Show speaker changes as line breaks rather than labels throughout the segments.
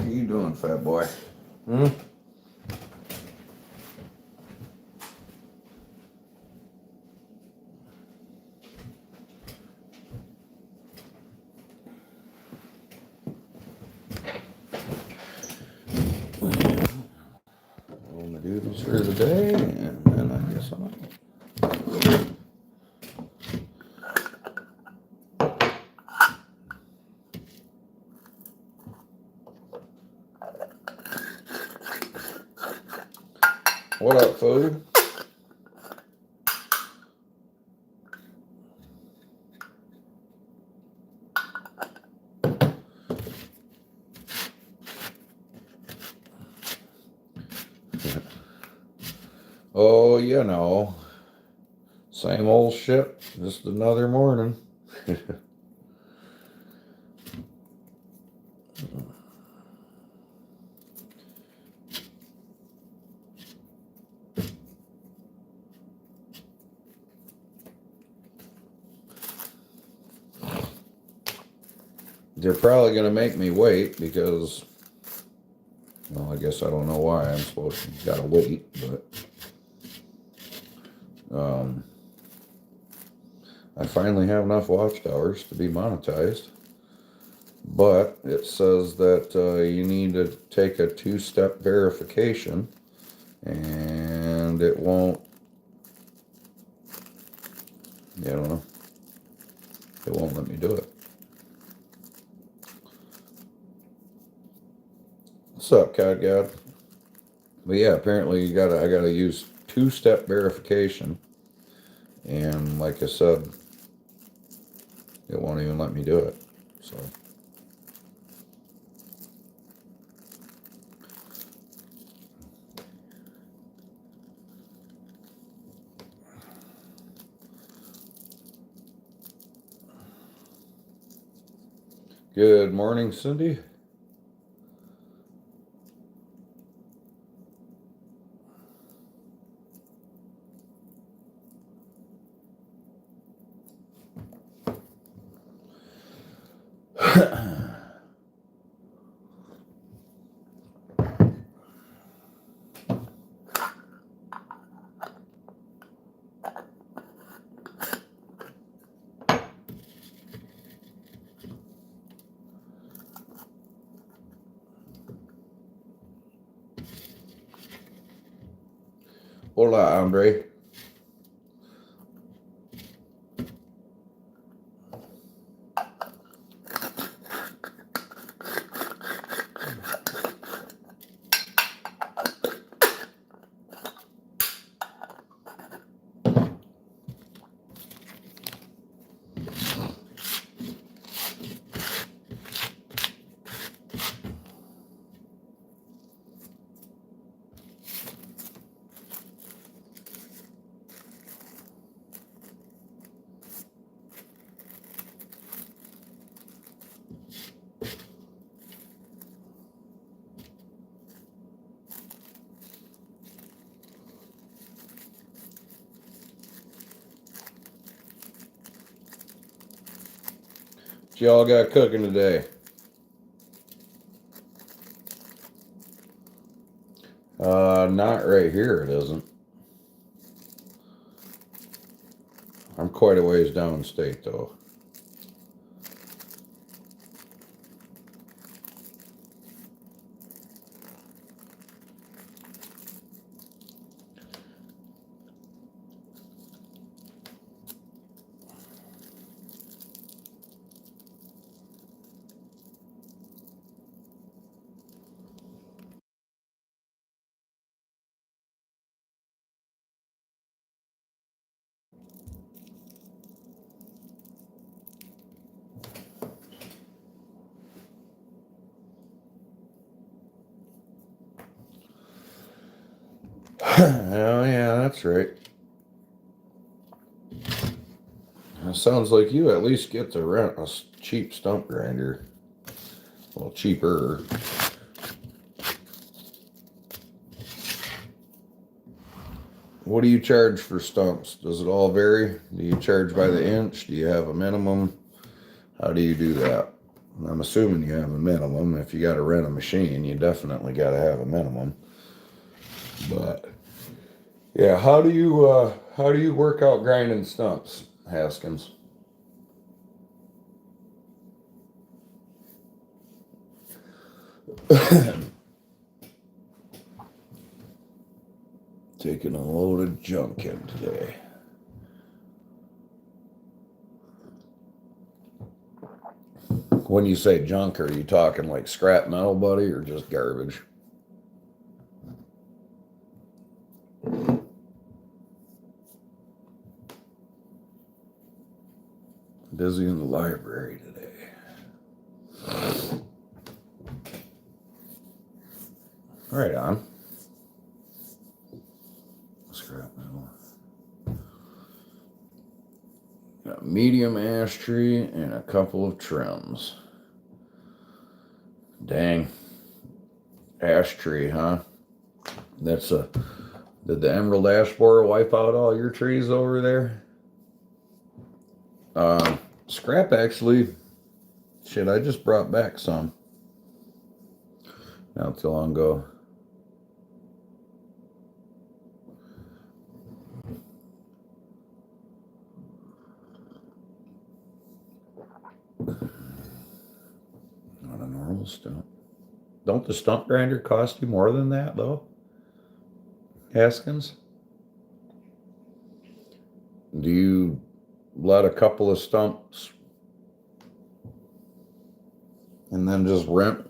What are you doing, fat boy? On the doodles for the day, and then I guess I'm out. What up, food? Oh, you know, same old shit, just another morning. They're probably going to make me wait because, well, I guess I don't know why I'm supposed to gotta wait, but I finally have enough watchtowers to be monetized. But it says that you need to take a 2-step verification, and it won't, I don't know, it won't let me do it. What's up, Cat God? But yeah, apparently I gotta use 2-step verification, and like I said, it won't even let me do it. So good morning, Cindy. Hola, Andre. What y'all got cooking today? Not right here, it isn't. I'm quite a ways downstate, though. Oh, yeah, that's right. It sounds like you at least get to rent a cheap stump grinder. Well, cheaper. What do you charge for stumps? Does it all vary? Do you charge by the inch? Do you have a minimum? How do you do that? I'm assuming you have a minimum. If you got to rent a machine, you definitely got to have a minimum. But yeah, how do you work out grinding stumps, Haskins? Taking a load of junk in today. When you say junk, are you talking like scrap metal, buddy, or just garbage? Busy in the library today. Right on. Scrap metal. Got a medium ash tree and a couple of trims. Dang. Ash tree, huh? That's a. Did the emerald ash borer wipe out all your trees over there? Scrap actually. Shit, I just brought back some. Not too long ago. Not a normal stump. Don't the stump grinder cost you more than that, though? Haskins? Do you let a couple of stumps and then just rent?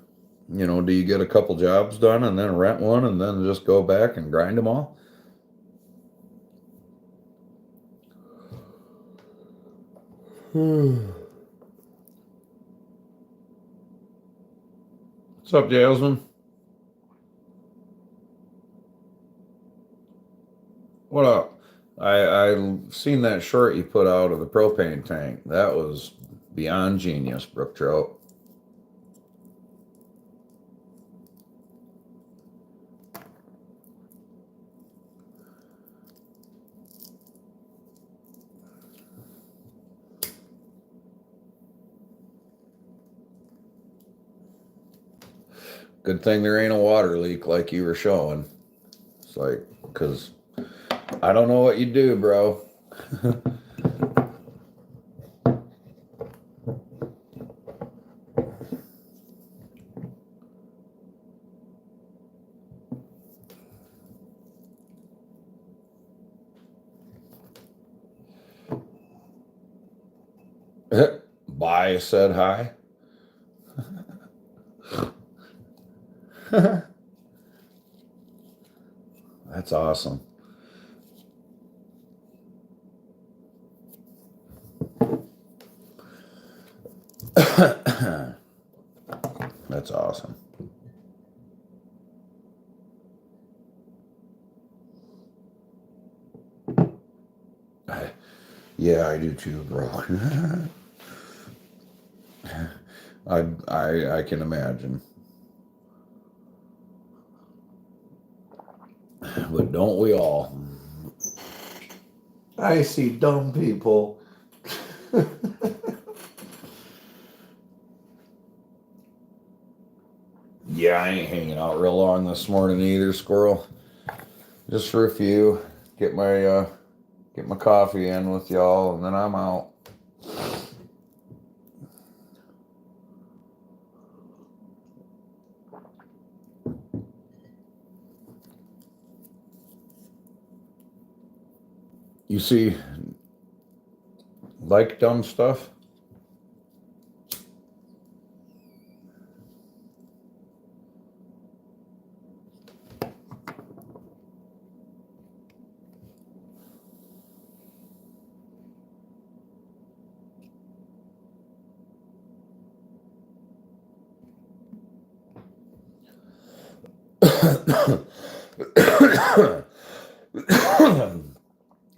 You know, do you get a couple jobs done and then rent one and then just go back and grind them all? What's up, Jasmine? What up? I seen that short you put out of the propane tank. That was beyond genius, Brook Trout. Good thing there ain't a water leak like you were showing. It's like, because I don't know what you do, bro. Bye, said hi. That's awesome. That's awesome. Yeah, I do too, bro. I can imagine. But don't we all? I see dumb people. Yeah, I ain't hanging out real long this morning either, squirrel. Just for a few. Get my coffee in with y'all, and then I'm out. You see, like dumb stuff?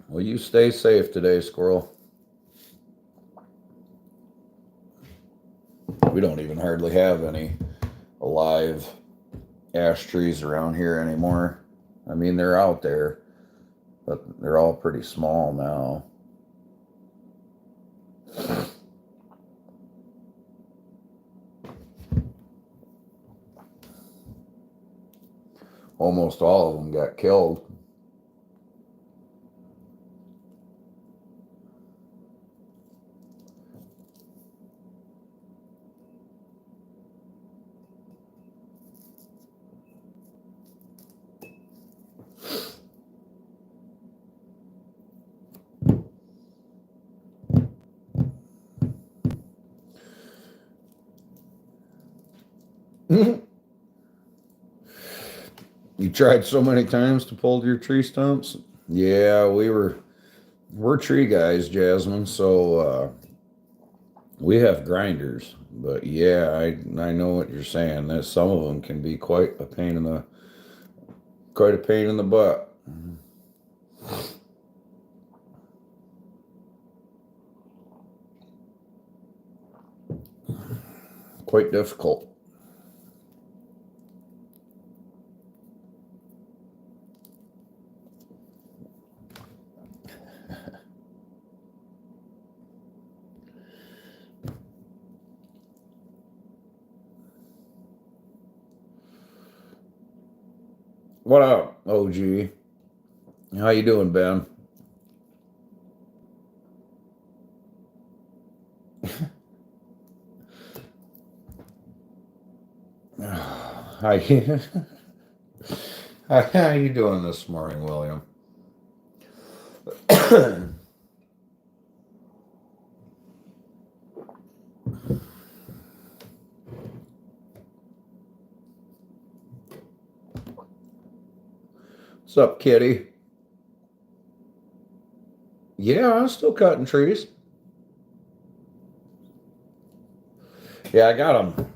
Well, you stay safe today, squirrel. We don't even hardly have any alive ash trees around here anymore. I mean, they're out there, but they're all pretty small now. almost all of them got killed. You tried so many times to pull your tree stumps? Yeah, we're tree guys, Jasmine, so we have grinders. But yeah, I know what you're saying. That some of them can be quite a pain in the butt. Quite difficult. What up, OG? How you doing, Ben? Hi. How you doing this morning, William? What's up, Kitty? Yeah, I'm still cutting trees. Yeah, I got them.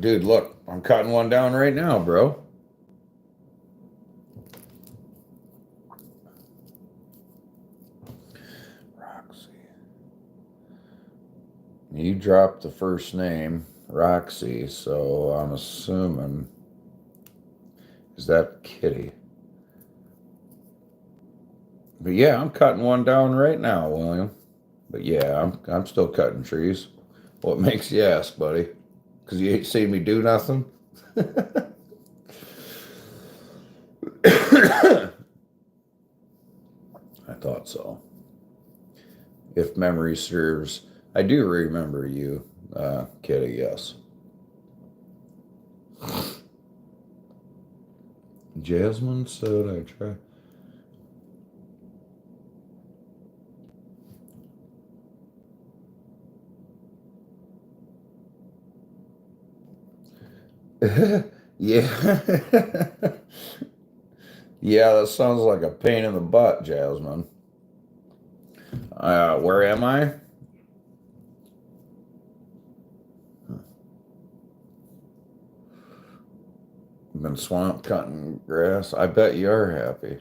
Dude, look, I'm cutting one down right now, bro. Roxy. You dropped the first name, Roxy, so I'm assuming, is that Kitty? But yeah, I'm cutting one down right now, William. But yeah, I'm still cutting trees. What makes you ask, buddy? Because you ain't seen me do nothing? I thought so. If memory serves, I do remember you, Kitty, yes. Jasmine said I try. Yeah. Yeah, that sounds like a pain in the butt, Jasmine. Where am I? Been swamp cutting grass. I bet you are happy.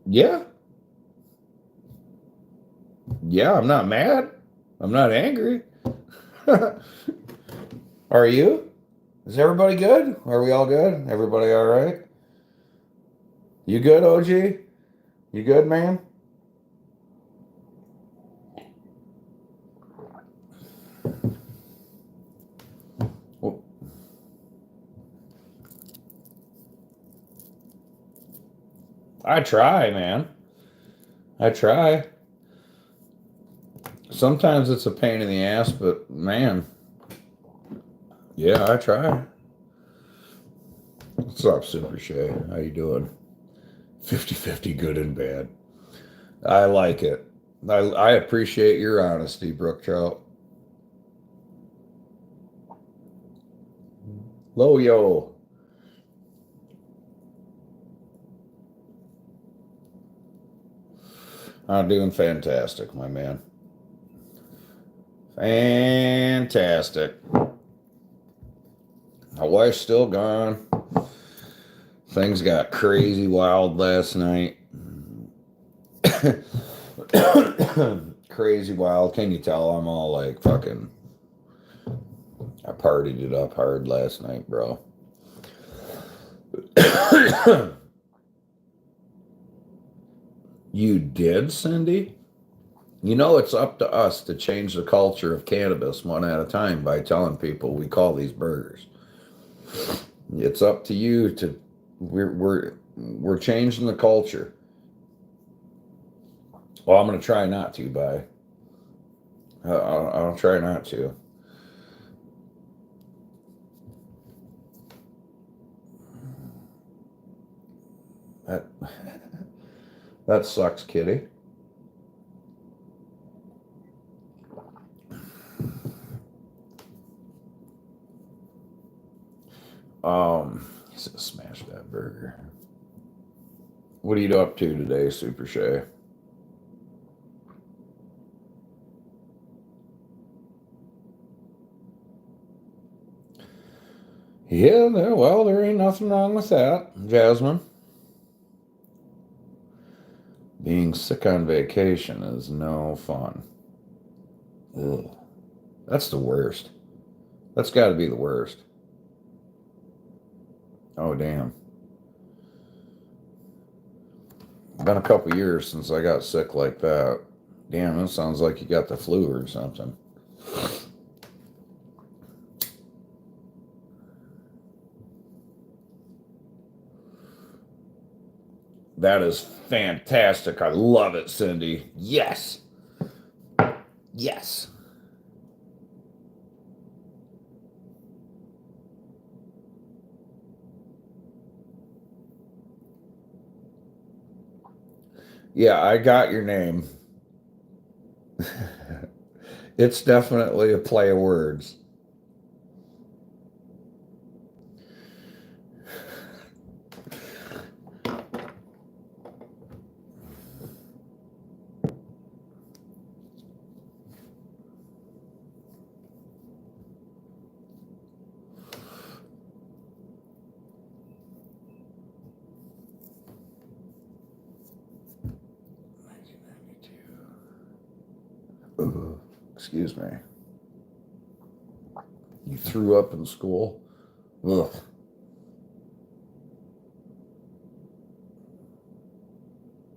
Yeah. Yeah, I'm not mad. I'm not angry. Are you? Is everybody good? Are we all good? Everybody all right? You good, OG? You good, man? Well, I try, man. I try. Sometimes it's a pain in the ass, but man, yeah, I try. What's up, Super Shay? How you doing? 50-50 good and bad. I like it. I appreciate your honesty, Brook Trout. Yo. I'm doing fantastic, my man. Fantastic. My wife's still gone. Things got crazy wild last night. Crazy wild. Can you tell I'm all like fucking. I partied it up hard last night, bro. You did, Cindy? You know, it's up to us to change the culture of cannabis one at a time by telling people we call these burgers. It's up to you to. We're changing the culture. Well, I'm going to try not to. I'll try not to. That that sucks, kitty. Smash that burger. What are you up to today, Super Shay? Yeah, well, there ain't nothing wrong with that, Jasmine. Being sick on vacation is no fun. Ugh. That's the worst. That's got to be the worst. Oh, damn. Been a couple years since I got sick like that. Damn, that sounds like you got the flu or something. That is fantastic. I love it, Cindy. Yes. Yes. Yeah, I got your name. It's definitely a play of words. Excuse me. You threw up in school? Ugh.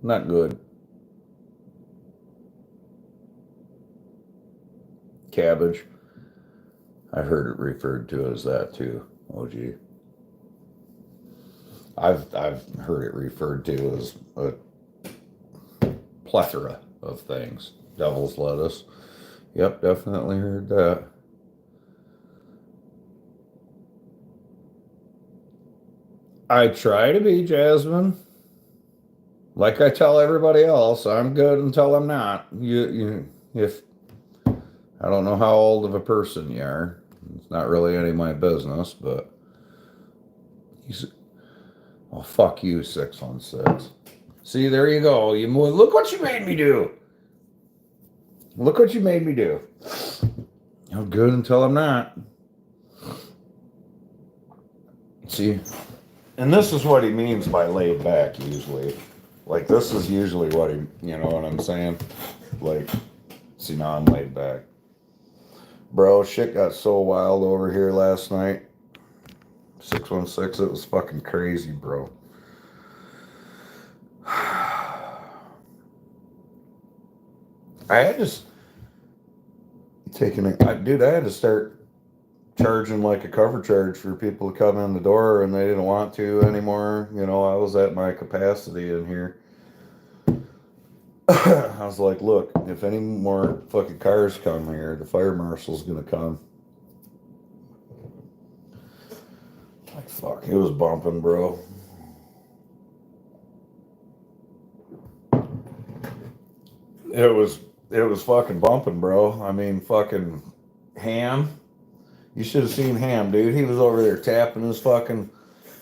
Not good. Cabbage. I've heard it referred to as that too. Oh gee. I've heard it referred to as a plethora of things. Devil's lettuce. Yep, definitely heard that. I try to be, Jasmine. Like I tell everybody else, I'm good until I'm not. If I don't know how old of a person you are, it's not really any of my business, but he's, well, fuck you, 616. See, there you go. Look what you made me do. Look what you made me do. I'm good until I'm not. See, and this is what he means by laid back, usually. Like, this is usually what you know what I'm saying? Like, see, now I'm laid back. Bro, shit got so wild over here last night. 616, it was fucking crazy, bro. I had to dude, I had to start charging like a cover charge for people to come in the door, and they didn't want to anymore. You know, I was at my capacity in here. I was like, look, if any more fucking cars come here, the fire marshal's gonna come. Like, fuck, it was bumping, bro. It was fucking bumping, bro. I mean, fucking Ham. You should have seen Ham, dude. He was over there tapping his fucking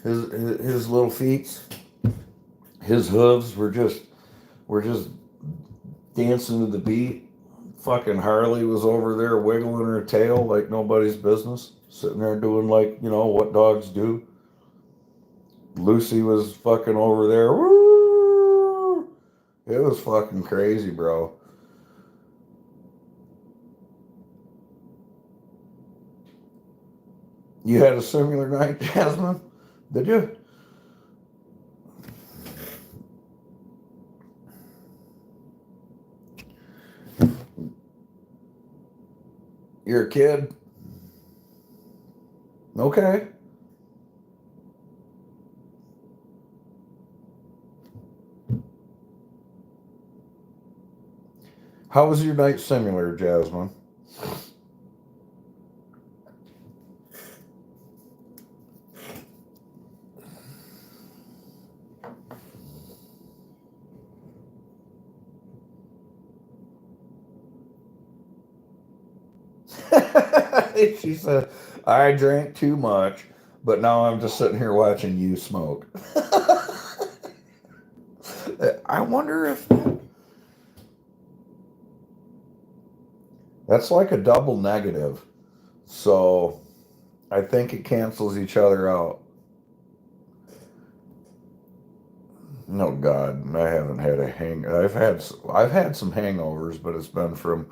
his little feet. His hooves were just dancing to the beat. Fucking Harley was over there wiggling her tail like nobody's business, sitting there doing like, you know, what dogs do. Lucy was fucking over there. Woo! It was fucking crazy, bro. You had a similar night, Jasmine? Did you? You're a kid? Okay. How was your night simulator, Jasmine? She said, I drank too much, but now I'm just sitting here watching you smoke. I wonder if that's like a double negative. So I think it cancels each other out. No, God, I haven't had a hang. I've had some hangovers, but it's been from,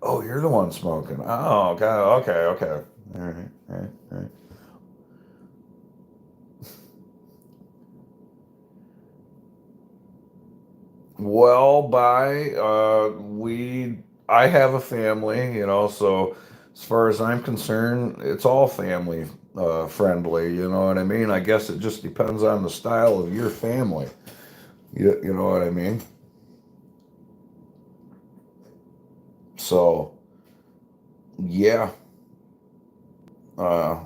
oh, you're the one smoking. Oh, okay. All right. Well, I have a family, so as far as I'm concerned, it's all family friendly, you know what I mean? I guess it just depends on the style of your family. You know what I mean? So, yeah, uh,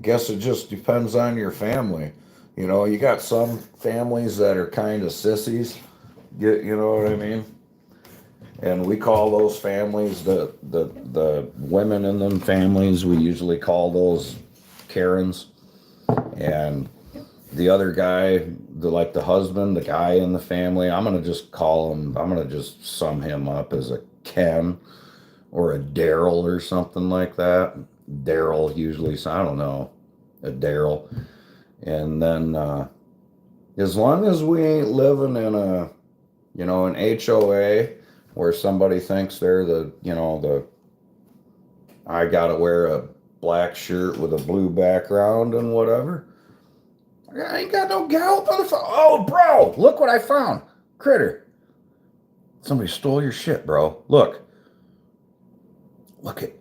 guess it just depends on your family. You got some families that are kind of sissies, you know what I mean? And we call those families the women in them families. We usually call those Karens, and the other guy, the husband, the guy in the family. I'm gonna just call him. I'm gonna just sum him up as a Ken or a Daryl or something like that. Daryl usually. So I don't know, a Daryl. And then as long as we ain't living in an HOA where somebody thinks they're the I gotta wear a black shirt with a blue background and whatever. I ain't got no gout, motherfucker. Oh, bro, look what I found. Critter. Somebody stole your shit, bro. Look it.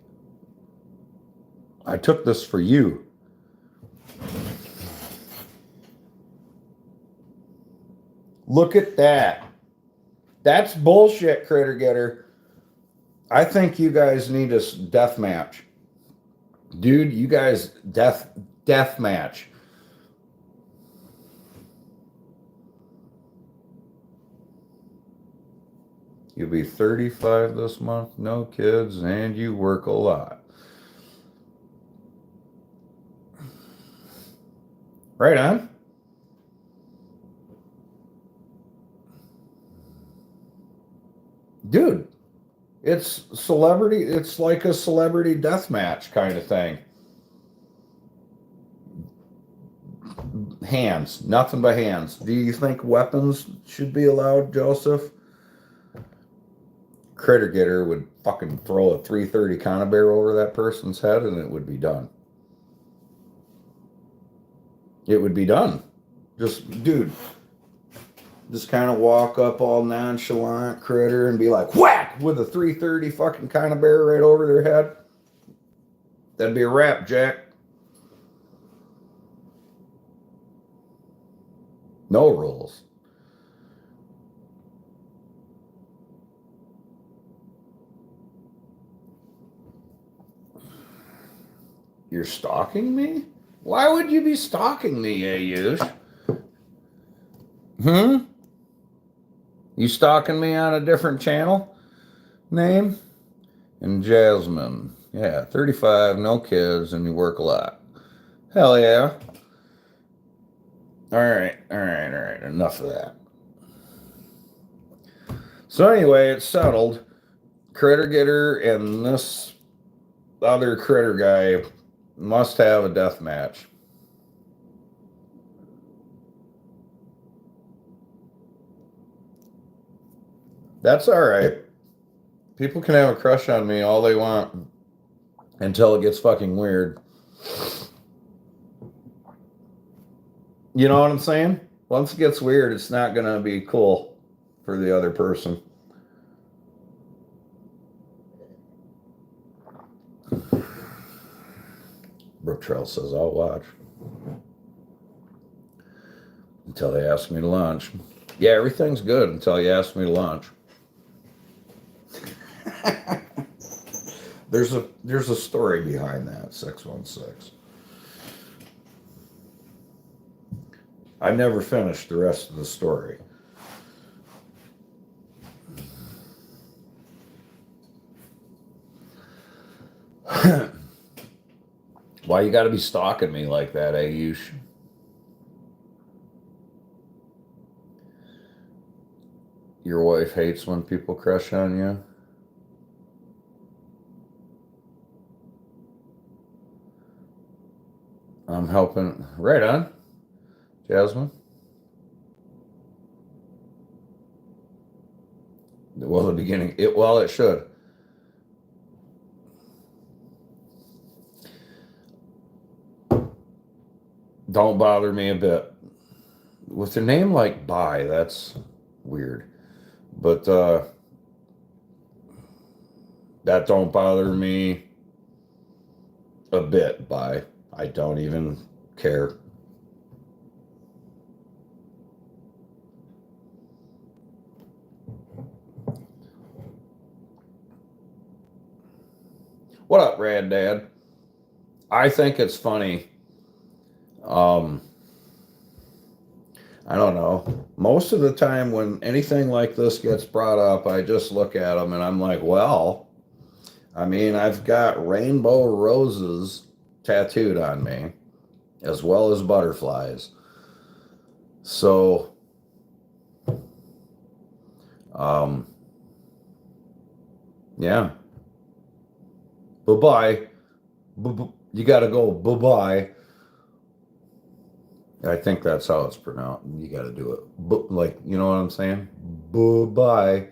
I took this for you. Look at that. That's bullshit, Critter Getter. I think you guys need a death match. Dude, you guys death match. You'll be 35 this month, no kids, and you work a lot. Right on. Dude, it's like a celebrity death match kind of thing. Hands, nothing but hands. Do you think weapons should be allowed, Joseph? Critter Getter would fucking throw a 330 conibear over that person's head and it would be done. It would be done. Dude, just kind of walk up all nonchalant, Critter, and be like, whack, with a 330 fucking conibear right over their head. That'd be a wrap, Jack. No rules. You're stalking me? Why would you be stalking me, Ayush? You stalking me on a different channel? Name? And Jasmine. Yeah, 35, no kids, and you work a lot. Hell yeah. All right. Enough of that. So anyway, it's settled. Critter Getter and this other critter guy must have a death match. That's all right. People can have a crush on me all they want until it gets fucking weird. You know what I'm saying? Once it gets weird, it's not going to be cool for the other person. Trail says, I'll watch. Until they ask me to lunch. Yeah, everything's good until you ask me to lunch. There's a story behind that, 616. I never finished the rest of the story. Why you gotta be stalking me like that, Ayush? Your wife hates when people crush on you? I'm helping. Right on, Jasmine. Well, the beginning. It should. Don't bother me a bit. With a name like Bye, that's weird. But that don't bother me a bit, Bye. I don't even care. What up, Rad Dad? I think it's funny. I don't know. Most of the time when anything like this gets brought up, I just look at them and I'm like, well, I mean, I've got rainbow roses tattooed on me, as well as butterflies. So, yeah. Bye-bye. You got to go bye-bye. I think that's how it's pronounced. You got to do it. Like, you know what I'm saying? Bye-bye.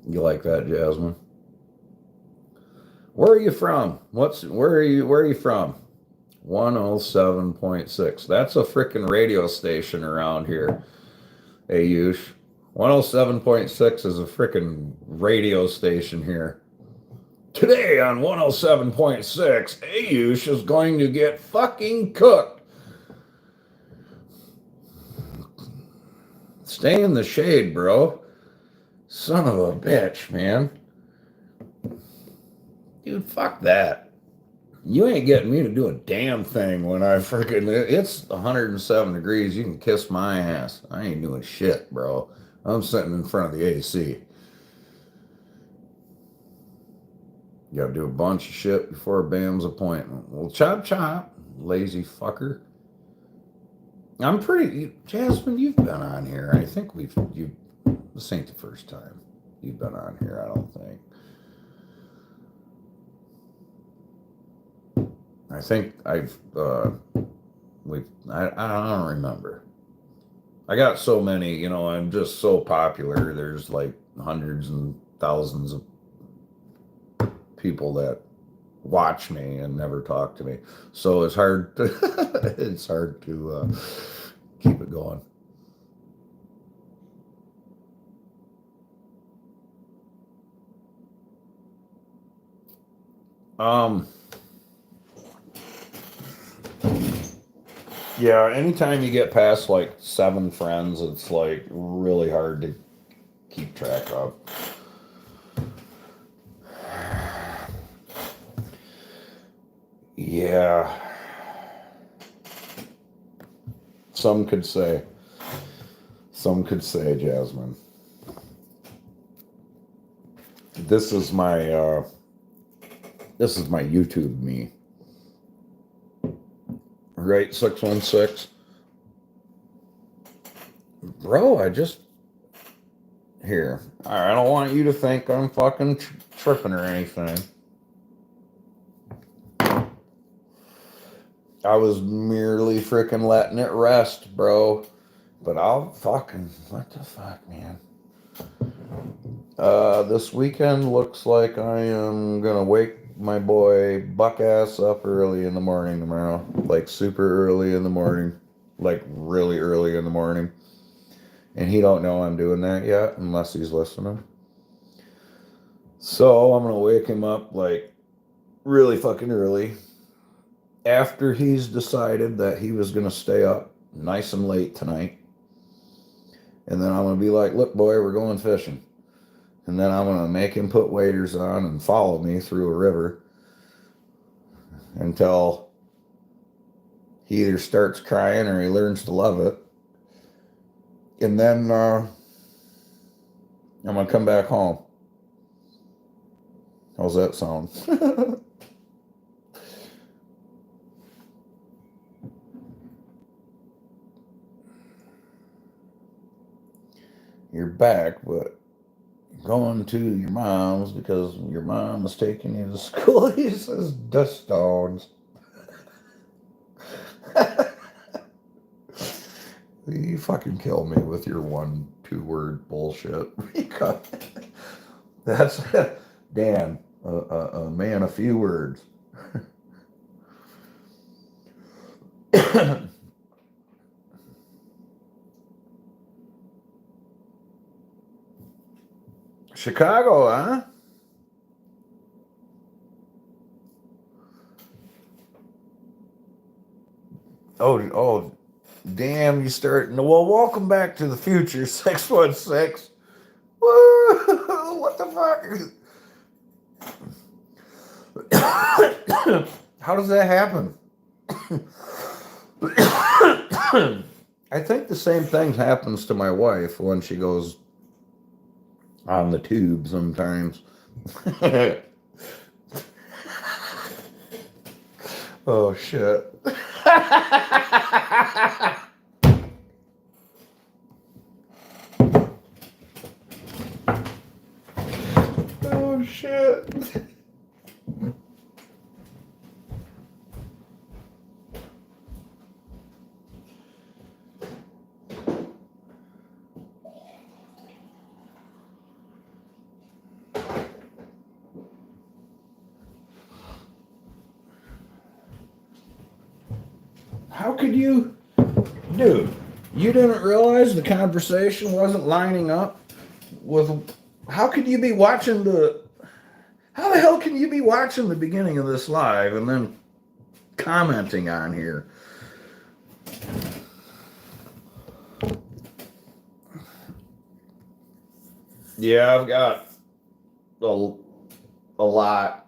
You like that, Jasmine? Where are you from? Where are you from? 107.6. That's a freaking radio station around here. Ayush. 107.6 is a freaking radio station here. Today on 107.6, Ayush is going to get fucking cooked. Stay in the shade, bro. Son of a bitch, man. Dude, fuck that. You ain't getting me to do a damn thing when I freaking... It's 107 degrees. You can kiss my ass. I ain't doing shit, bro. I'm sitting in front of the AC. You gotta do a bunch of shit before Bam's appointment. Well, chop chop, lazy fucker. I'm pretty... Jasmine, you've been on here. I think this ain't the first time you've been on here, I don't think. I think I don't remember. I got so many, I'm just so popular. There's like hundreds and thousands of people that watch me and never talk to me. So it's hard to, keep it going. Yeah, anytime you get past like 7 friends, it's like really hard to keep track of. Yeah. Some could say, Jasmine. This is my YouTube me. Right, 616. Bro, here. I don't want you to think I'm fucking tripping or anything. I was merely freaking letting it rest, bro. But I'll fucking... What the fuck, man? This weekend looks like I am gonna wake my boy Buck ass up early in the morning tomorrow. Like super early in the morning. Like really early in the morning. And he don't know I'm doing that yet unless he's listening. So I'm going to wake him up like really fucking early after he's decided that he was going to stay up nice and late tonight. And then I'm going to be like, look, boy, we're going fishing. And then I'm going to make him put waders on and follow me through a river until he either starts crying or he learns to love it. And then I'm going to come back home. How's that sound? You're back, but going to your mom's because your mom is taking you to school. He says dust stones. You fucking kill me with your 1-2 word bullshit. That's Dan, a man of few words. Chicago, huh? Oh, damn, you start. Well, welcome back to the future, 616. Woo, what the fuck? How does that happen? I think the same thing happens to my wife when she goes on the tube sometimes. Oh, shit. Oh, shit. How could you, dude, you didn't realize the conversation wasn't lining up with, how could you be watching how the hell can you be watching the beginning of this live and then commenting on here? Yeah, I've got a lot.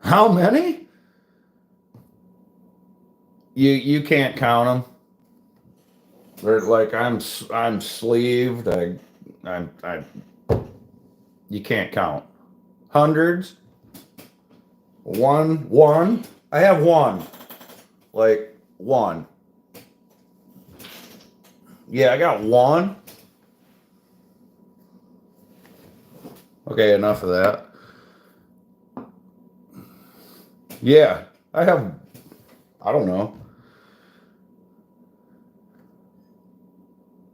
How many? You can't count them. They're like I'm sleeved. I you can't count. Hundreds. One. I have one. Like one. Yeah, I got one. Okay, enough of that. Yeah, I have, I don't know,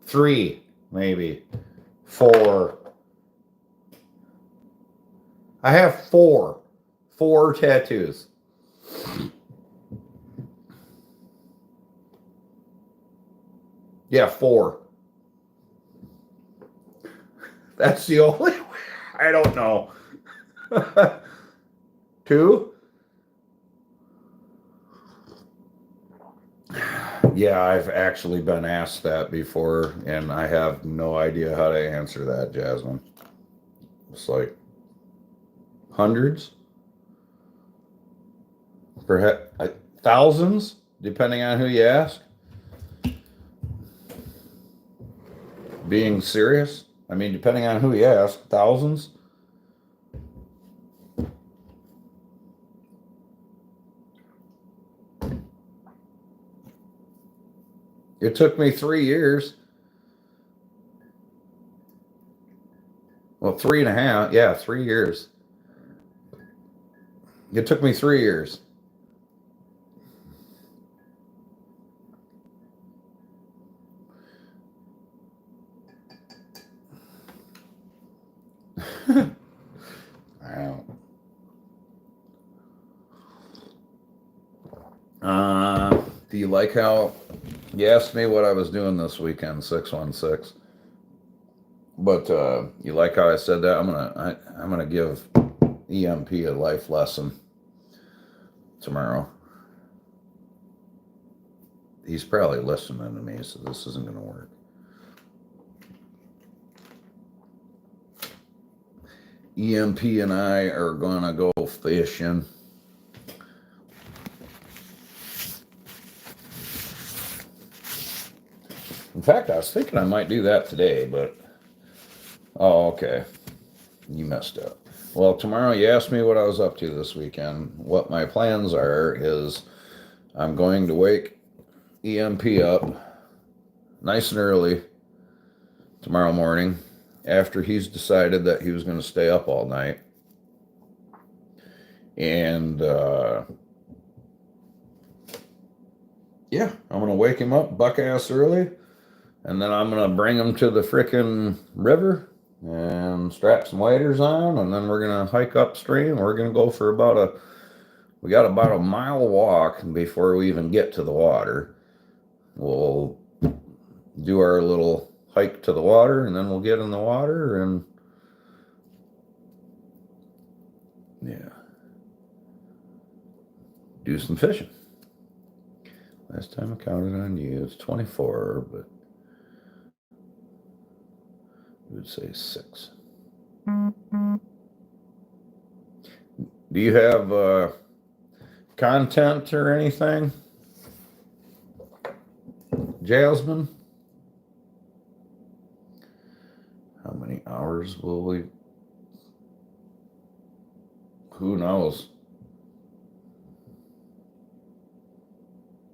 3, maybe 4. I have 4 tattoos. Yeah, 4. That's the only way. I don't know. 2? Yeah, I've actually been asked that before, and I have no idea how to answer that, Jasmine. It's like hundreds, perhaps thousands, depending on who you ask. Being serious, I mean, depending on who you ask, thousands. It took me 3 years. Well, 3.5. Yeah, 3 years. It took me 3 years. I don't. Do you like how you asked me what I was doing this weekend, 616? But you like how I said that? I'm gonna give EMP a life lesson tomorrow. He's probably listening to me, so this isn't gonna work. EMP and I are gonna go fishing. In fact, I was thinking I might do that today, but oh, okay. You messed up. Well, tomorrow you asked me what I was up to this weekend. What my plans are is I'm going to wake EMP up nice and early tomorrow morning after he's decided that he was going to stay up all night. And yeah, I'm going to wake him up buck ass early, and then I'm going to bring him to the frickin' river and strap some waders on, and then we're going to hike upstream. We're going to go for we got about a mile walk before we even get to the water. We'll do our little hike to the water, and then we'll get in the water and yeah, do some fishing. Last time I counted on you, it's 24, but I would say 6. Do you have content or anything, Jasmine? How many hours will we? Who knows?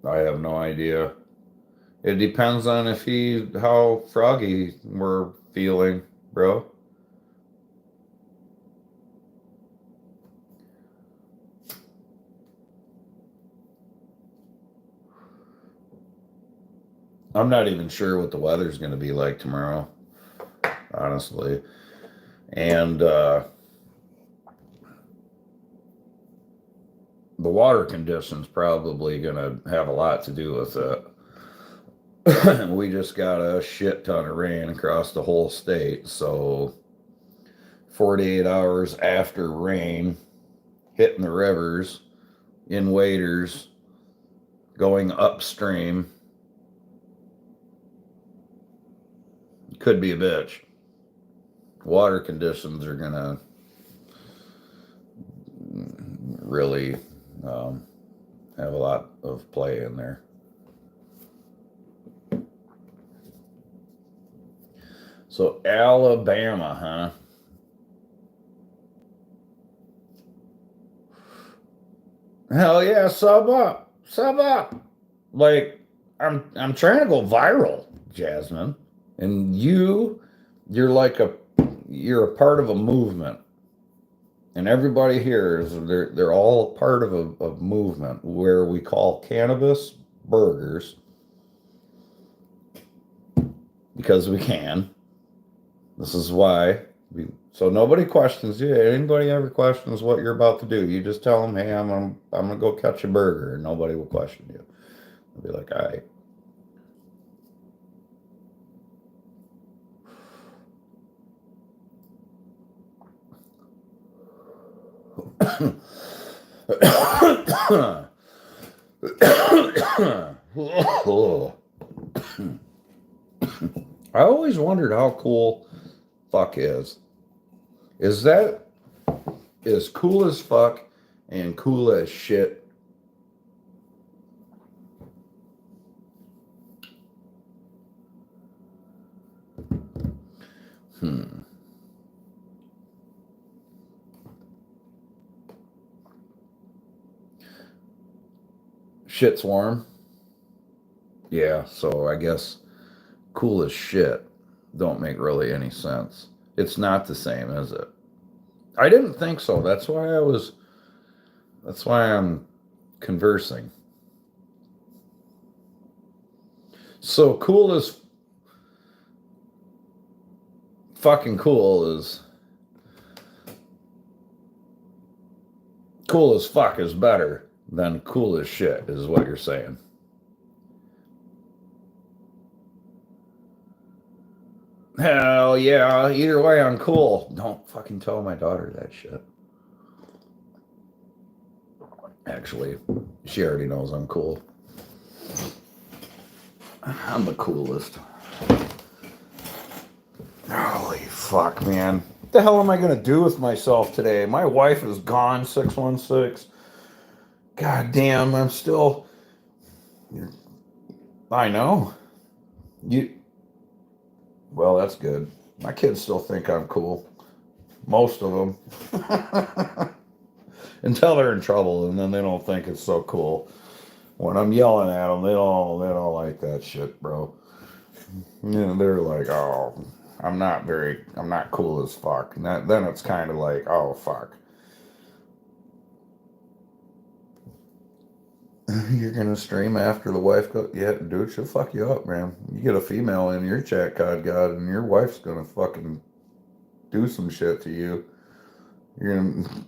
I have no idea. It depends on how froggy we're feeling, bro. I'm not even sure what the weather's going to be like tomorrow, honestly. And the water conditions probably going to have a lot to do with it. We just got a shit ton of rain across the whole state, so 48 hours after rain, hitting the rivers, in waders, going upstream, could be a bitch. Water conditions are gonna really have a lot of play in there. So Alabama, huh? Hell yeah, sub up. Like I'm trying to go viral, Jasmine. And you're a part of a movement. And everybody here they're all part of a movement where we call cannabis burgers because we can. This is why. So nobody questions you. Anybody ever questions what you're about to do, you just tell them, hey, I'm gonna go catch a burger, and nobody will question you. They'll be like, all right. I always wondered how cool fuck is. Is that as cool as fuck and cool as shit? Shit's warm. Yeah, so I guess cool as shit don't make really any sense. It's not the same, is it? I didn't think so. That's why I'm conversing. So cool as fucking cool as fuck is better than cool as shit, is what you're saying. Hell yeah, either way, I'm cool. Don't fucking tell my daughter that shit. Actually, she already knows I'm cool. I'm the coolest. Holy fuck, man. What the hell am I going to do with myself today? My wife is gone, 616. God damn, I'm still. I know. You. Well, that's good. My kids still think I'm cool. Most of them. Until they're in trouble, and then they don't think it's so cool. When I'm yelling at them, they don't like that shit, bro. You know, they're like, oh, I'm not cool as fuck. And then it's kind of like, oh fuck, you're gonna stream after the wife goes, yeah, dude, she'll fuck you up, man. You get a female in your chat, god, and your wife's gonna fucking do some shit to you. You're gonna,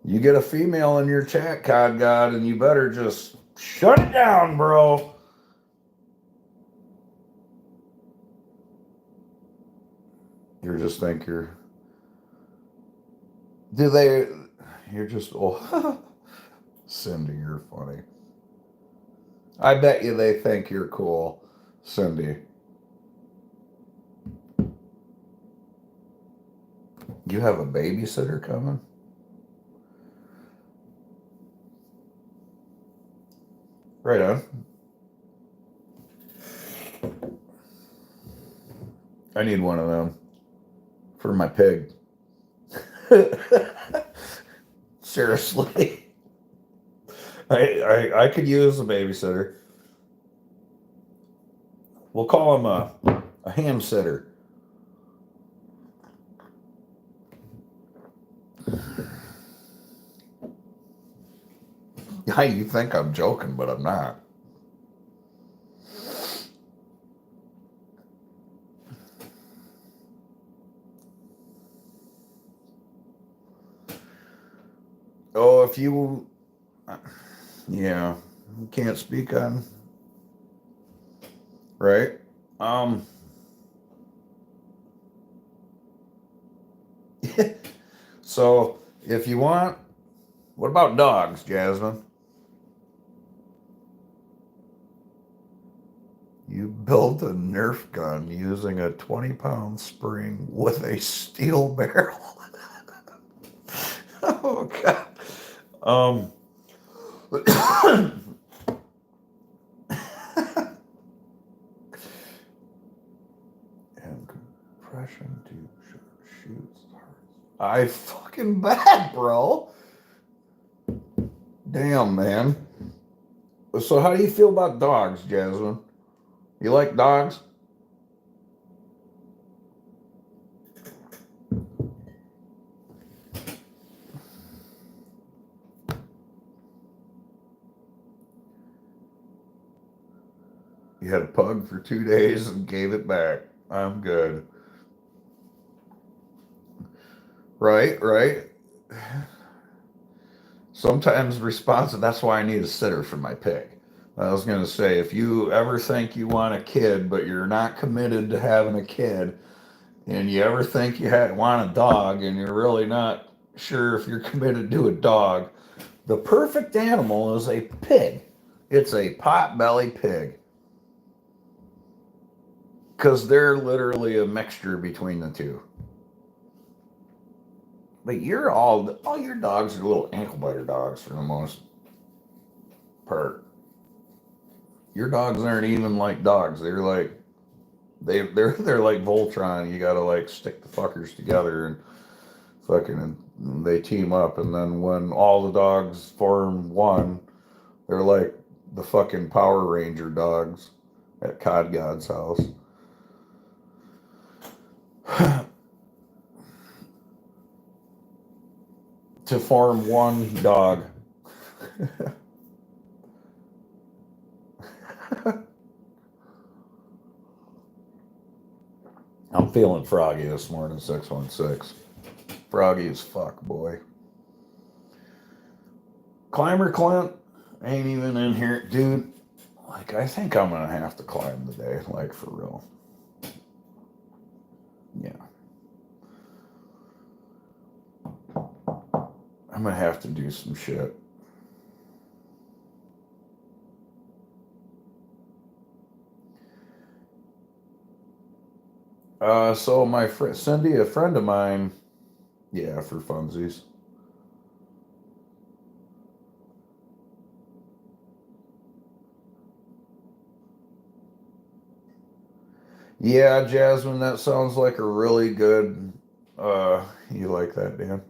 you get a female in your chat, god, and you better just shut it down, bro. You just think you're. Do they? You're just. Oh, Cindy, you're funny. I bet you they think you're cool, Cindy. You have a babysitter coming? Right on. I need one of them for my pig. Seriously. I could use a babysitter. We'll call him a ham sitter. Yeah, you think I'm joking, but I'm not. Oh, if you, yeah, you can't speak on, right? Um, so if you want, what about dogs, Jasmine? You built a Nerf gun using a 20-pound spring with a steel barrel. Oh God. Um. And compression tube shoots hearts. I fucking bet, bro. Damn, man. So how do you feel about dogs, Jasmine? You like dogs? You had a pug for 2 days and gave it back. I'm good. Right, right. Sometimes responsive. That's why I need a sitter for my pig. I was going to say, if you ever think you want a kid, but you're not committed to having a kid, and you ever think you want a dog, and you're really not sure if you're committed to a dog, the perfect animal is a pig. It's a pot-belly pig. Because they're literally a mixture between the two. But you're all your dogs are little ankle biter dogs for the most part. Your dogs aren't even like dogs. They're like they're like Voltron. You gotta like stick the fuckers together and fucking and they team up. And then when all the dogs form one, they're like the fucking Power Ranger dogs at Cod God's house. To form one dog. I'm feeling froggy this morning, 616. Froggy as fuck, boy. Climber Clint ain't even in here. Dude, like, I think I'm gonna have to climb today, like, for real. I'm gonna have to do some shit. So my friend Cindy, a friend of mine, yeah, for funsies. Yeah, Jasmine, that sounds like a really good. You like that, Dan?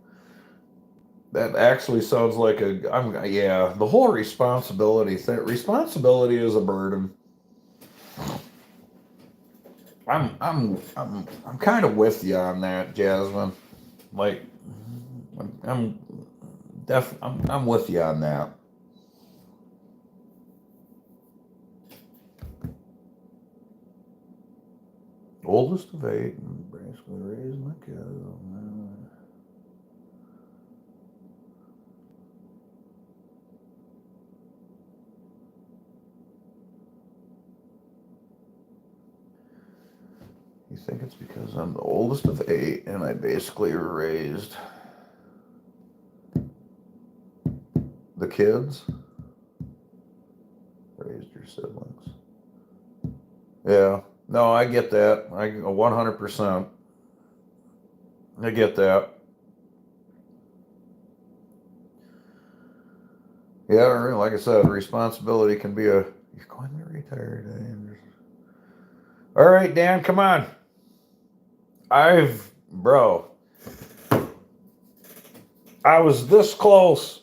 That actually sounds like a. Yeah, the whole responsibility thing. Responsibility is a burden. I'm kind of with you on that, Jasmine. Like, I'm I'm with you on that. Oldest of eight, and basically raised my kids. You think it's because I'm the oldest of eight and I basically raised the kids? Raised your siblings. Yeah. No, I get that. I 100%. I get that. Yeah, like I said, responsibility can be a. You're going to retire today. All right, Dan, come on. Bro, I was this close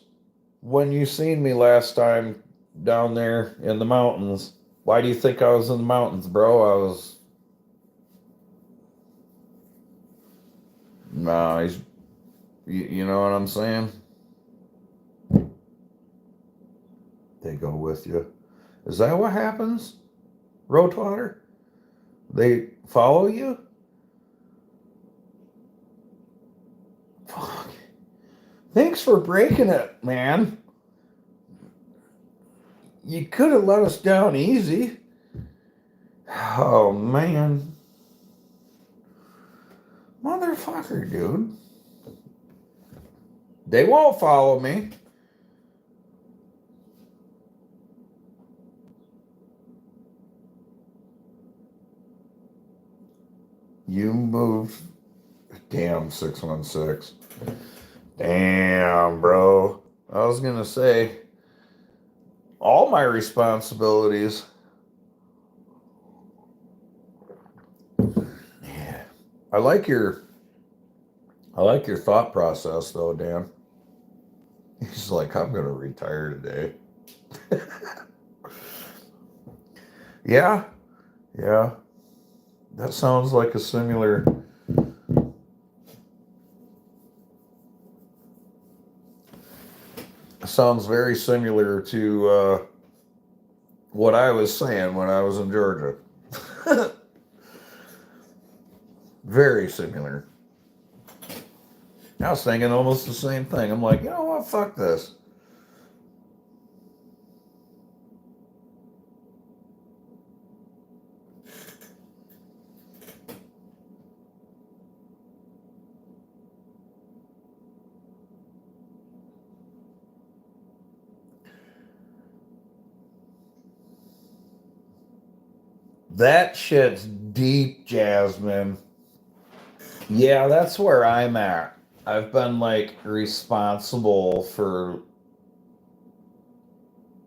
when you seen me last time down there in the mountains. Why do you think I was in the mountains, bro? I was. Nah, you know what I'm saying? They go with you. Is that what happens, Roadwater? They follow you? Fuck. Thanks for breaking it, man. You could have let us down easy. Oh, man. Motherfucker, dude. They won't follow me. You moved. Damn, 616. Damn, bro. I was going to say, all my responsibilities. Yeah. I like your thought process though, Dan. He's like, I'm gonna retire today. Yeah, yeah. That sounds like a similar. Sounds very similar to what I was saying when I was in Georgia. Very similar. I was thinking almost the same thing. I'm like, you know what? Fuck this. That shit's deep, Jasmine. Yeah, that's where I'm at. I've been like responsible for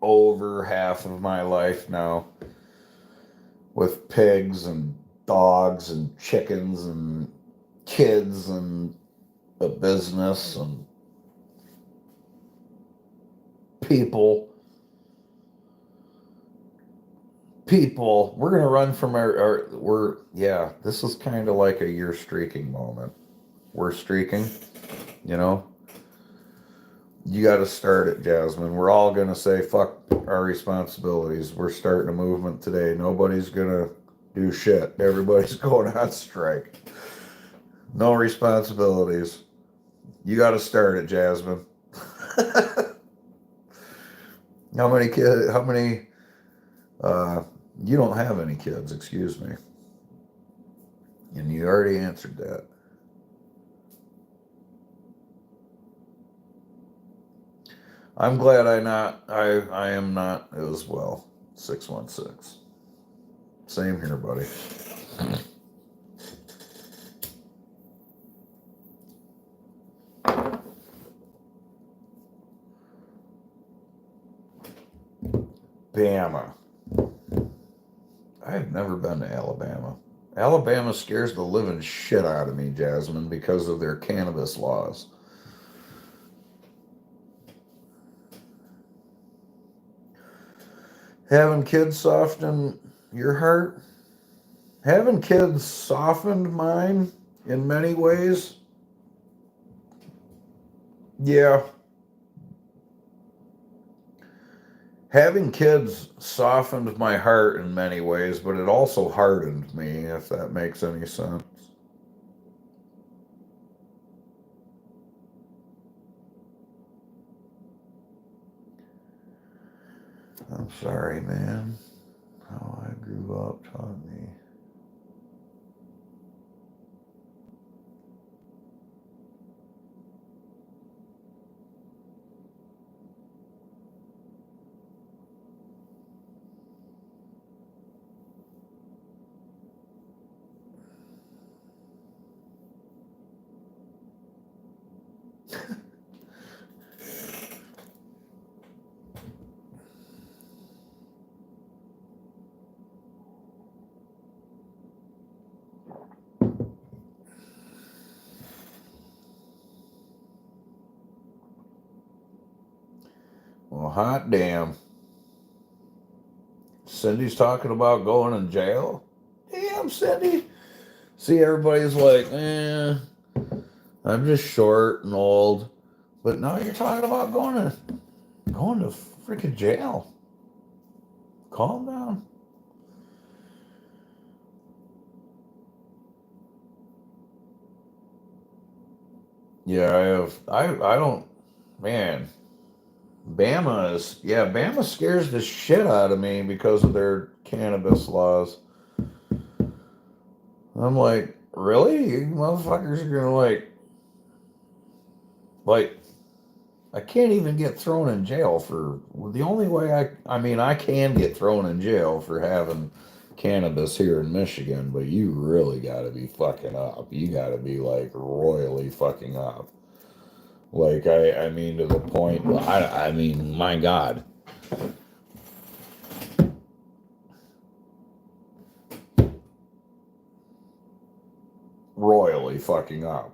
over half of my life now with pigs and dogs and chickens and kids and a business and people. We're gonna run from yeah, this is kind of like a year streaking moment. We're streaking, you know. You got to start it, Jasmine. We're all gonna say fuck our responsibilities. We're starting a movement today. Nobody's gonna do shit. Everybody's going on strike. No responsibilities. You got to start it, Jasmine. How many kids? How many? You don't have any kids, excuse me. And you already answered that. I'm glad I am not as well. 616. Same here, buddy. Bama. I've never been to Alabama. Alabama scares the living shit out of me, Jasmine, because of their cannabis laws. Having kids soften your heart? Having kids softened mine in many ways. Yeah. Having kids softened my heart in many ways, but it also hardened me, if that makes any sense. I'm sorry, man. How I grew up taught me. Well, hot damn. Cindy's talking about going in jail? Damn, Cindy. See, everybody's like, I'm just short and old. But now you're talking about going to freaking jail. Calm down. Yeah, I don't, man. Bama scares the shit out of me because of their cannabis laws. I'm like, really? You motherfuckers are gonna like, I can't even get thrown in jail for the only way I mean, I can get thrown in jail for having cannabis here in Michigan, but you really gotta be fucking up. You gotta be like royally fucking up. Like, I mean, to the point, I mean, my God. Royally fucking up.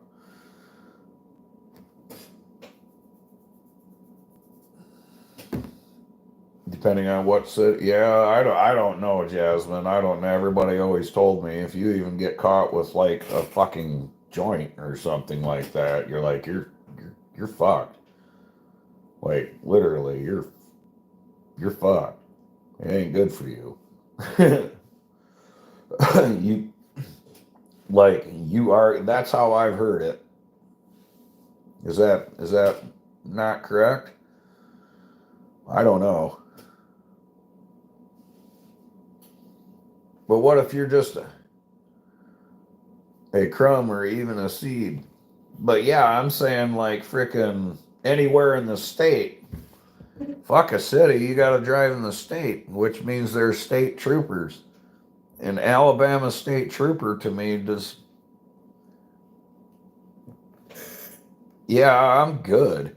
Depending on what city. Yeah, I don't know, Jasmine. I don't know. Everybody always told me if you even get caught with like a fucking joint or something like that, you're like, you're fucked. Like, literally, you're fucked. It ain't good for you. You like you are that's how I've heard it. Is that not correct? I don't know. But what if you're just a crumb or even a seed? But yeah, I'm saying like frickin' anywhere in the state. Fuck a city, you gotta drive in the state, which means there's state troopers. An Alabama state trooper to me does. Yeah, I'm good.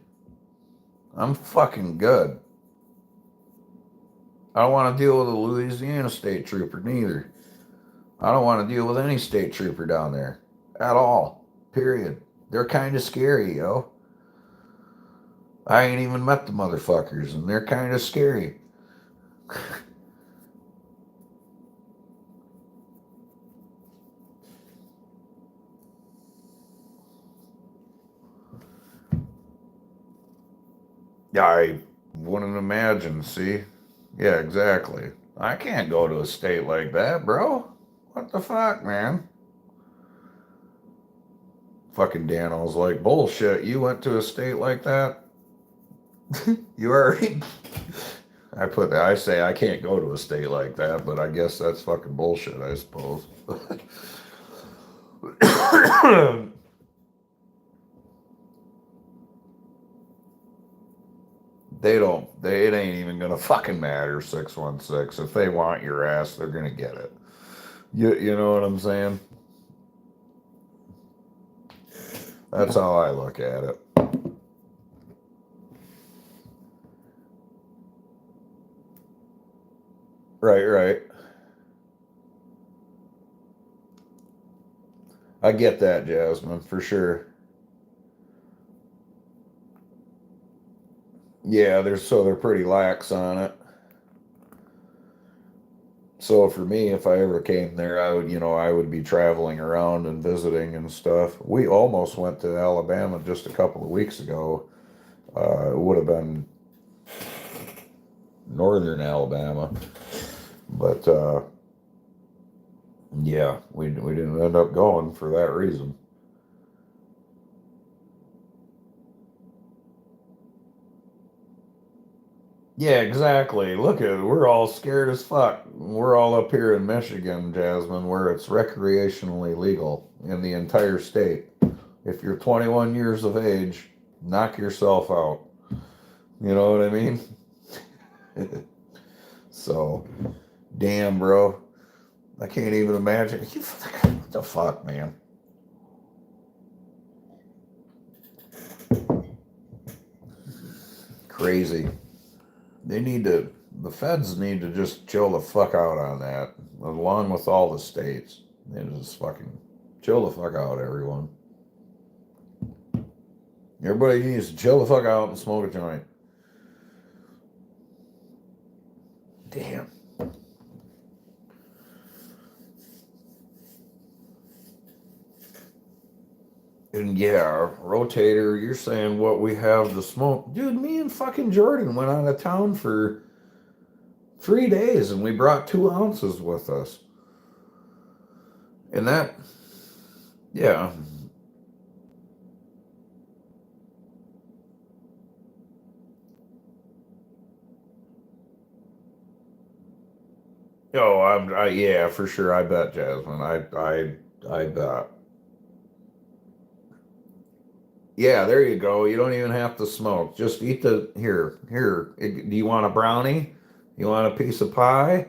I'm fucking good. I don't want to deal with a Louisiana state trooper neither. I don't want to deal with any state trooper down there at all. Period. They're kind of scary, yo. I ain't even met the motherfuckers, and they're kind of scary. I wouldn't imagine, see? Yeah, exactly. I can't go to a state like that, bro. What the fuck, man? Fucking Daniel's like, bullshit. You went to a state like that? You already. I say I can't go to a state like that, but I guess that's fucking bullshit, I suppose. it ain't even gonna fucking matter, 616. If they want your ass, they're gonna get it. You know what I'm saying? That's how I look at it. Right, right. I get that, Jasmine, for sure. Yeah, they're pretty lax on it. So for me, if I ever came there, I would be traveling around and visiting and stuff. We almost went to Alabama just a couple of weeks ago. It would have been northern Alabama, but yeah, we didn't end up going for that reason. Yeah, exactly. Look at it. We're all scared as fuck. We're all up here in Michigan, Jasmine, where it's recreationally legal in the entire state. If you're 21 years of age, knock yourself out. You know what I mean? So, damn, bro. I can't even imagine. What the fuck, man? Crazy. The feds need to just chill the fuck out on that, along with all the states. They just fucking chill the fuck out, everyone. Everybody needs to chill the fuck out and smoke a joint. Damn. And yeah, rotator, you're saying what we have to smoke. Dude, me and fucking Jordan went out of town for 3 days and we brought 2 ounces with us. And that, yeah. Oh, yeah, for sure. I bet, Jasmine. I bet. Yeah, there you go. You don't even have to smoke. Just eat here. Do you want a brownie? You want a piece of pie?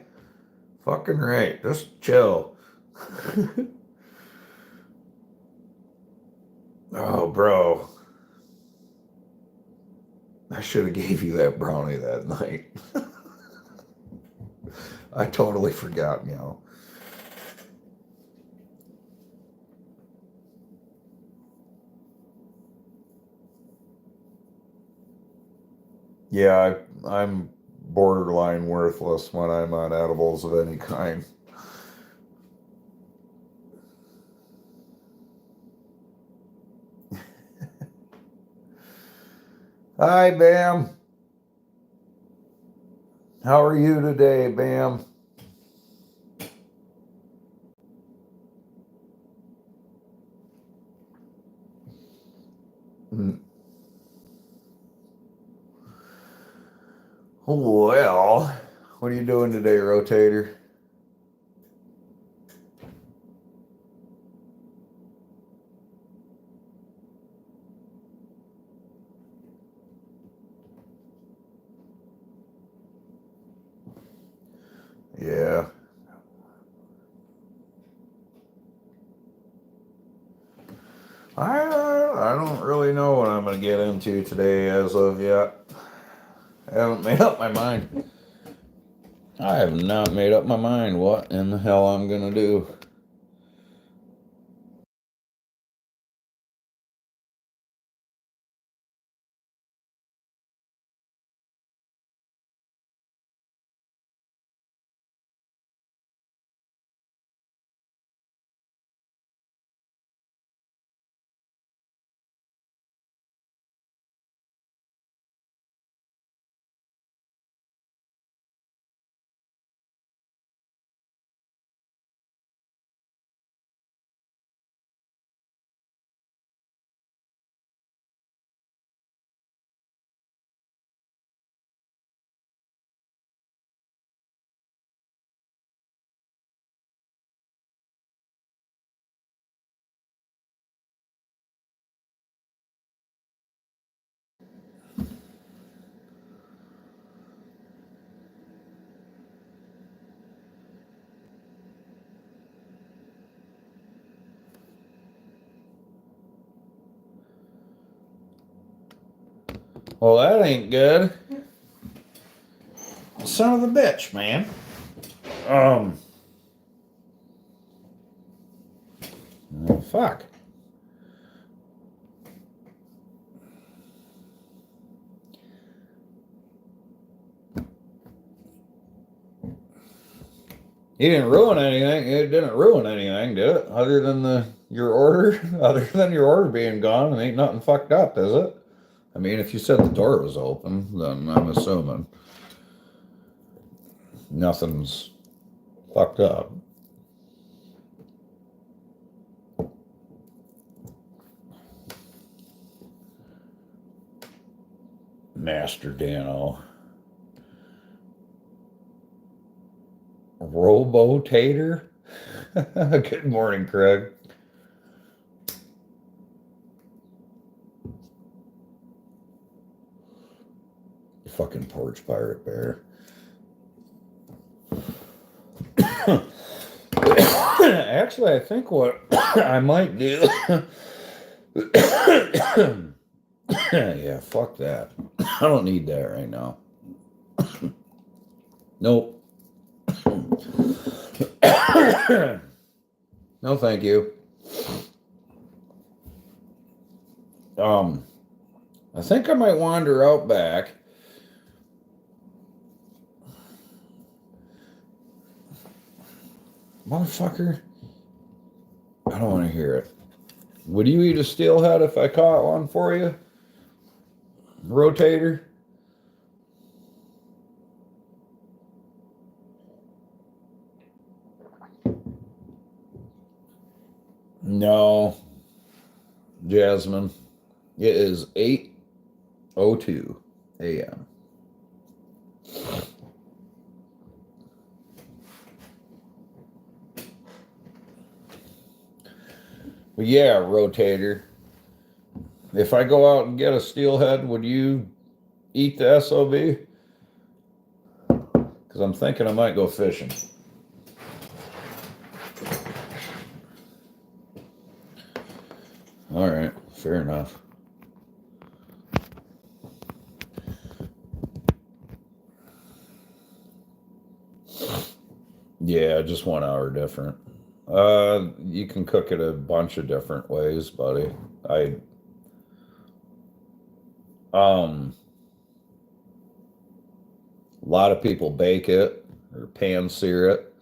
Fucking right. Just chill. Oh, bro. I should have gave you that brownie that night. I totally forgot. Yeah, I'm borderline worthless when I'm on edibles of any kind. Hi, Bam. How are you today, Bam? Mm. Well, what are you doing today, Rotator? Yeah. I don't really know what I'm going to get into today as of yet. I haven't made up my mind. I have not made up my mind what in the hell I'm going to do. Well, that ain't good. Son of a bitch, man. Oh, fuck. He didn't ruin anything. It didn't ruin anything, did it? Other than your order? Other than your order being gone, and ain't nothing fucked up, is it? I mean, if you said the door was open, then I'm assuming nothing's fucked up. Master Dano. Robo-tater? Good morning, Craig. Fucking porch pirate bear. Actually, I think what I might do. Yeah, fuck that. I don't need that right now. Nope. No, thank you. I think I might wander out back. Motherfucker. I don't want to hear it. Would you eat a steelhead if I caught one for you? Rotator? No. Jasmine. It is 8:02 a.m. But yeah, Rotator. If I go out and get a steelhead, would you eat the SOB? Because I'm thinking I might go fishing. All right, fair enough. Yeah, just 1 hour different. You can cook it a bunch of different ways, buddy. A lot of people bake it or pan sear it.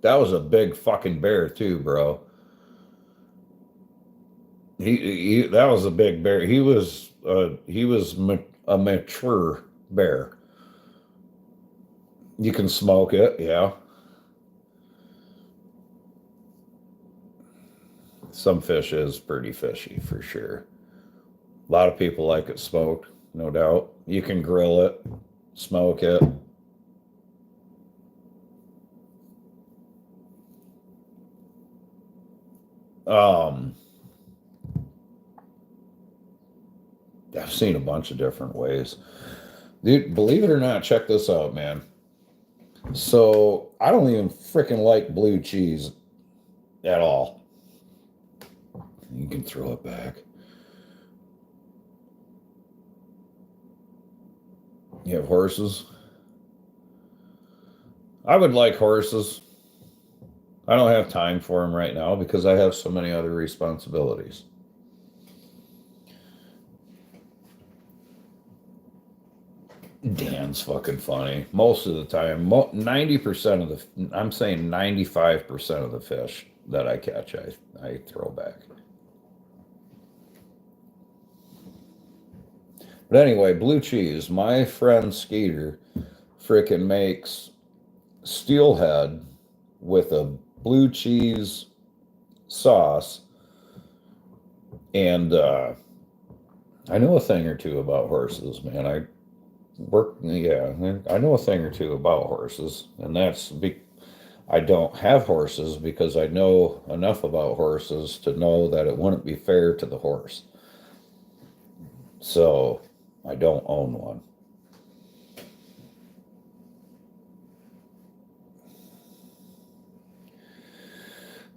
That was a big fucking bear too, bro. That was a big bear. He was a mature bear. You can smoke it, yeah. Some fish is pretty fishy for sure. A lot of people like it smoked, no doubt. You can grill it, smoke it. I've seen a bunch of different ways. Dude, believe it or not, check this out, man. So I don't even freaking like blue cheese at all. You can throw it back. You have horses? I would like horses. I don't have time for them right now because I have so many other responsibilities. Dan's fucking funny. Most of the time, 90% of I'm saying 95% of the fish that I catch, I throw back. But anyway, blue cheese. My friend Skeeter freaking makes steelhead with a blue cheese sauce. And I know a thing or two about horses, man. I know a thing or two about horses. And I don't have horses because I know enough about horses to know that it wouldn't be fair to the horse. So I don't own one.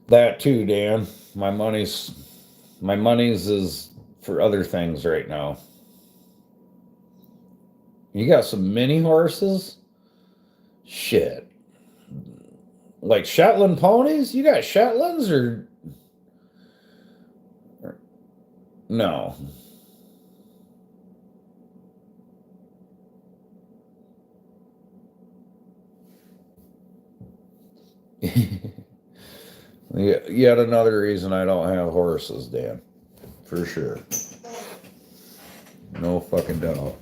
That too, Dan. My money's My money's is for other things right now. You got some mini horses? Shit. Like Shetland ponies? You got Shetlands or no? Yet another reason I don't have horses, Dan. For sure. No fucking doubt.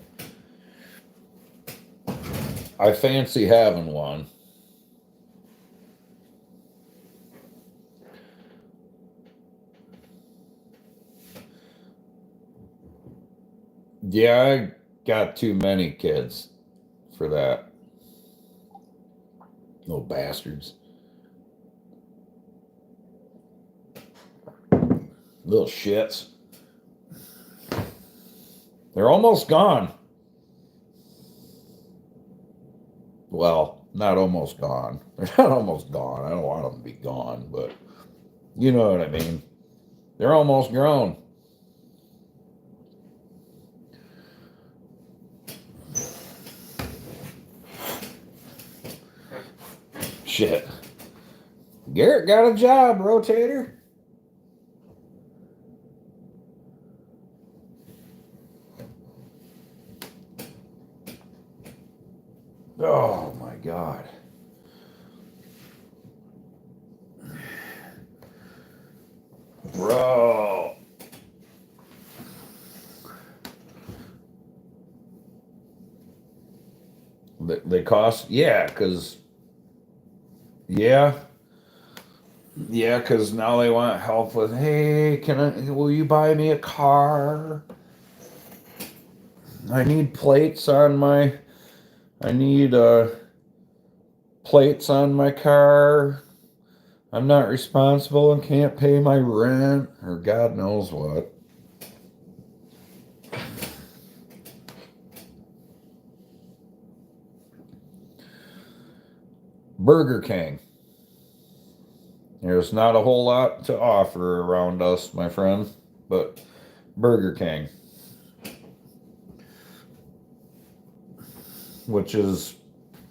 I fancy having one. Yeah, I got too many kids for that. Little bastards. Little shits. They're almost gone. Well, not almost gone. They're not almost gone. I don't want them to be gone, but you know what I mean. They're almost grown. Shit. Garrett got a job, rotator. Oh my God. Bro. They cost, yeah, because, yeah. Yeah, because now they want help with, hey, will you buy me a car? I need plates on my, I need plates on my car. I'm not responsible and can't pay my rent, or God knows what. Burger King. There's not a whole lot to offer around us, my friend, but Burger King, which is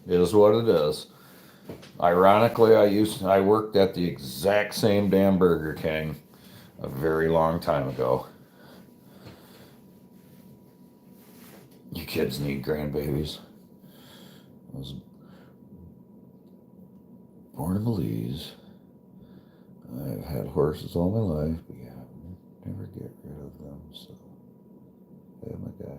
what it is. Ironically, I worked at the exact same damn Burger King a very long time ago. You kids need grandbabies. I was born in Belize. I've had horses all my life, but yeah, never get rid of them. So I have my guy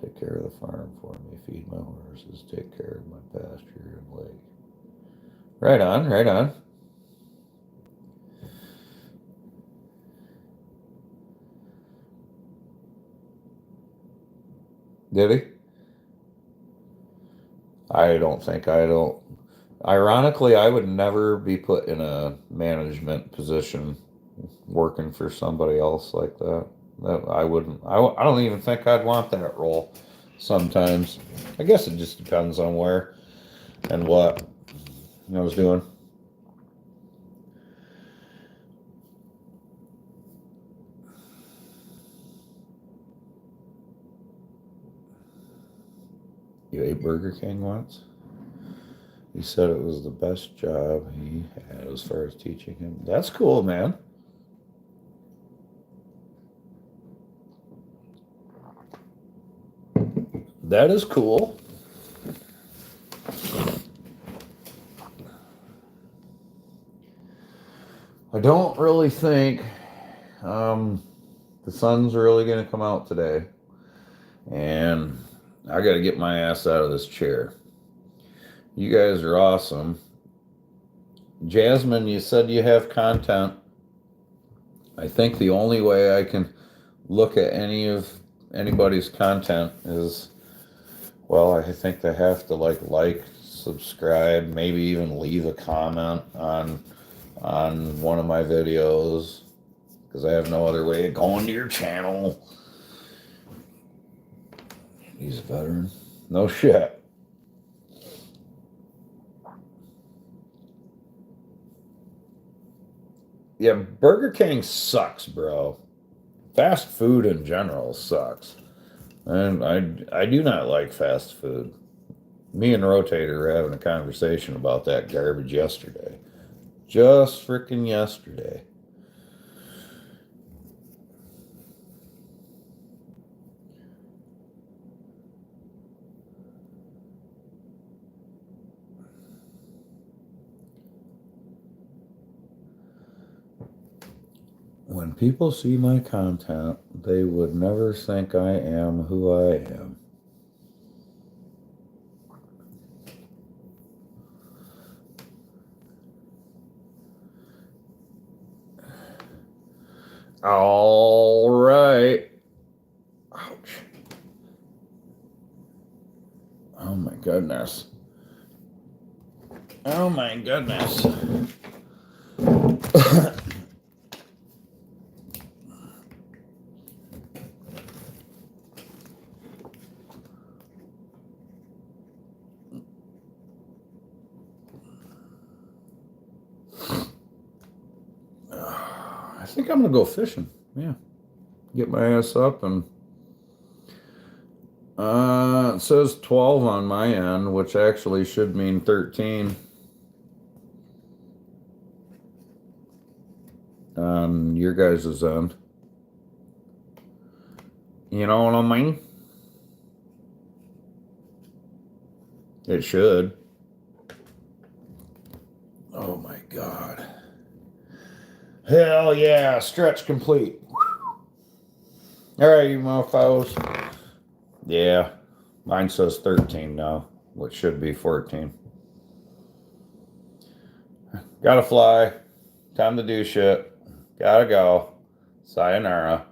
take care of the farm for me, feed my horses, take care of my pasture and lake. Right on, right on. Did he? I don't think I don't. Ironically, I would never be put in a management position working for somebody else like that. That I wouldn't. I don't even think I'd want that role. Sometimes, I guess it just depends on where and what I was doing. You ate Burger King once? He said it was the best job he had as far as teaching him. That's cool, man. That is cool. I don't really think the sun's really going to come out today. And I got to get my ass out of this chair. You guys are awesome. Jasmine, you said you have content. I think the only way I can look at anybody's content is, well, I think they have to like, subscribe, maybe even leave a comment on one of my videos, because I have no other way of going to your channel. He's a veteran. No shit. Yeah, Burger King sucks, bro. Fast food in general sucks. And I do not like fast food. Me and Rotator were having a conversation about that garbage yesterday. Just freaking yesterday. When people see my content, they would never think I am who I am. All right. Ouch. Oh my goodness. Oh my goodness. I think I'm gonna go fishing. Yeah. Get my ass up and it says 12 on my end, which actually should mean 13 on your guys' end. You know what I mean? It should. Oh my God. Hell yeah, stretch complete. All right, you mofos. Yeah, mine says 13 now, which should be 14. Gotta fly. Time to do shit. Gotta go. Sayonara.